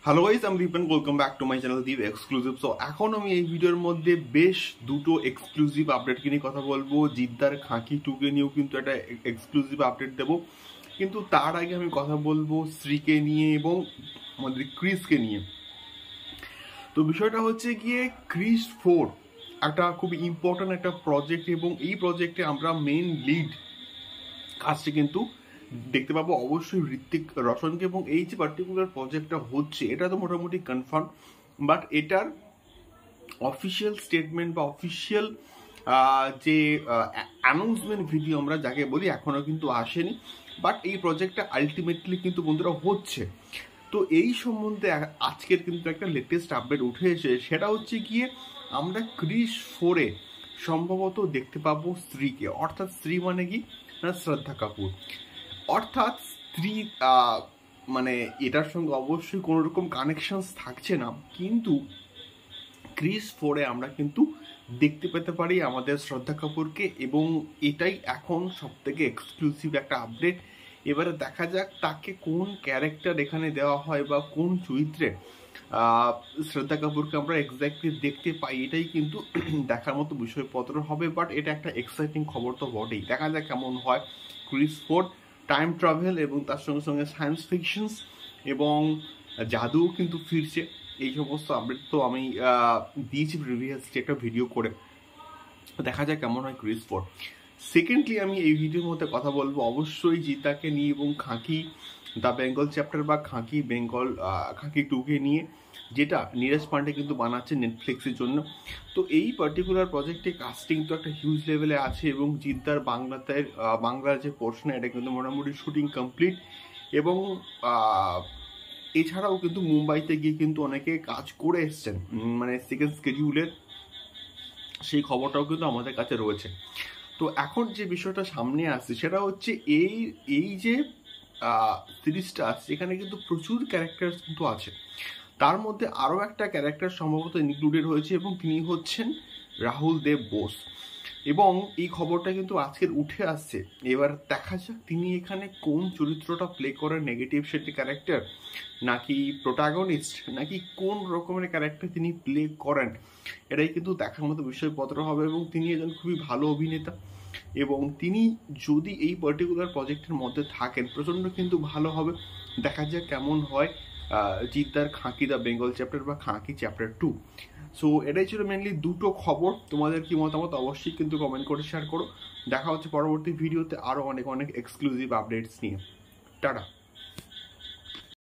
Hello guys, আমি Deep and welcome back to my channel Deep exclusive. So এখন আমি এই ভিডিওর মধ্যে বেশ দুটো এক্সক্লুসিভ আপডেট নিয়ে কথা বলবো। জিদ্দার খাঁকি 2 কে নিয়েও কিন্তু একটা এক্সক্লুসিভ আপডেট দেবো, কিন্তু তার আগে আমি কথা বলবো শ্রীকে নিয়ে এবং আমাদের ক্রিসকে নিয়ে। তো বিষয়টা হচ্ছে গিয়ে ক্রিস 4 একটা খুব ইম্পর্টেন্ট একটা প্রজেক্ট, এবং এই প্রজেক্টে আমরা মেইন লিড কাজটি কিন্তু দেখতে পাবো অবশ্যই ঋত্বিক রোশনকে। এবং এই যে পার্টিকুলার প্রজেক্টটা হচ্ছে এটা তো মোটামুটি কনফার্ম, বাট এটার অফিসিয়াল স্টেটমেন্ট বা অফিসিয়াল যে অ্যানাউন্সমেন্ট ভিডিও আমরা যাকে বলি এখনো কিন্তু আসেনি। বাট এই প্রজেক্টটা আলটিমেটলি কিন্তু বন্ধুরা হচ্ছে। তো এই সম্বন্ধে আজকের কিন্তু একটা লেটেস্ট আপডেট উঠে এসে, সেটা হচ্ছে গিয়ে আমরা ক্রিস 4-এ সম্ভবত দেখতে পাবো স্ত্রীকে। অর্থাৎ স্ত্রী মানে কি না, শ্রদ্ধা কাপুর। অর্থাৎ স্ত্রী মানে এটার সঙ্গে অবশ্যই কোনো রকম কানেকশনস থাকছে না, কিন্তু ক্রিস 4-এ আমরা কিন্তু দেখতে পেতে পারি আমাদের শ্রদ্ধা কাপুরকে, এবং এটাই এখন সব থেকে এক্সক্লুসিভ একটা আপডেট। এবারে দেখা যাক তাকে কোন ক্যারেক্টার এখানে দেওয়া হয় বা কোন চরিত্রে শ্রদ্ধা কাপুরকে আমরা এক্স্যাক্টলি দেখতে পাই। এটাই কিন্তু দেখার মতো বিষয়পত্র হবে। বাট এটা একটা এক্সাইটিং খবর তো বটেই, দেখা যাক কেমন হয়। ক্রিস 4 টাইম ট্রাভেল এবং তার সঙ্গে সঙ্গে সায়েন্স ফিকশনস এবং জাদুও কিন্তু ফিরছে। এই সমস্ত আপডেট তো আমি দিয়েছি প্রিভিয়াসলি একটা ভিডিও করে। দেখা যায় কেমন হয় ক্রিস 4। সেকেন্ডলি আমি এই ভিডিওর মধ্যে কথা বলবো অবশ্যই জিদ্দাকে নিয়ে এবং খাঁকি দ্য বেঙ্গল চ্যাপ্টার বা খাঁকি বেঙ্গল খাঁকি 2-কে নিয়ে, যেটা নীরজ পান্ডে কিন্তু বানাচ্ছে নেটফ্লিক্সের জন্য। তো এই পার্টিকুলার প্রজেক্টে কাস্টিং তো একটা হিউজ লেভেলে আছে, এবং জিদ্দার বাংলার যে পোর্শন এটা কিন্তু মোটামুটি শুটিং কমপ্লিট। এবং এছাড়াও কিন্তু মুম্বাইতে গিয়ে কিন্তু অনেকে কাজ করে এসছেন, মানে সেকেন্ড স্কেডিউলের সেই খবরটাও কিন্তু আমাদের কাছে রয়েছে। তো এখন যে বিষয়টা সামনে আসছে সেটা হচ্ছে এই যে সিরিজটা আসছে এখানে কিন্তু প্রচুর ক্যারেক্টার কিন্তু আছে। তার মধ্যে আরও একটা ক্যারেক্টার সম্ভবত ইনক্লুডেড হয়েছে, এবং তিনি হচ্ছেন রাহুল দেব বোস। এবং এই খবরটা কিন্তু আজকের উঠে আসছে। এবার দেখা যাক তিনি এখানে কোন চরিত্রটা প্লে করেন, নেগেটিভ সেটি ক্যারেক্টার নাকি প্রোটাগনিস্ট নাকি কোন রকমের ক্যারেক্টার তিনি প্লে করেন, এটাই কিন্তু দেখার মতো বিষয়পত্র হবে। এবং তিনি একজন খুবই ভালো অভিনেতা, এবং তিনি যদি এই পার্টিকুলার প্রজেক্টের মধ্যে থাকেন প্রচণ্ড কিন্তু ভালো হবে। দেখা যাক কেমন হয় জিদ্দার খাঁকি দ্য বেঙ্গল চ্যাপ্টার বা খাঁকি চ্যাপ্টার 2। সো এটাই ছিল মেনলি দুটো খবর। তোমাদের কি মতামত অবশ্যই কিন্তু কমেন্ট করে শেয়ার করো। দেখা হচ্ছে পরবর্তী ভিডিওতে আরও অনেক অনেক এক্সক্লুসিভ আপডেটস নিয়ে। টাটা।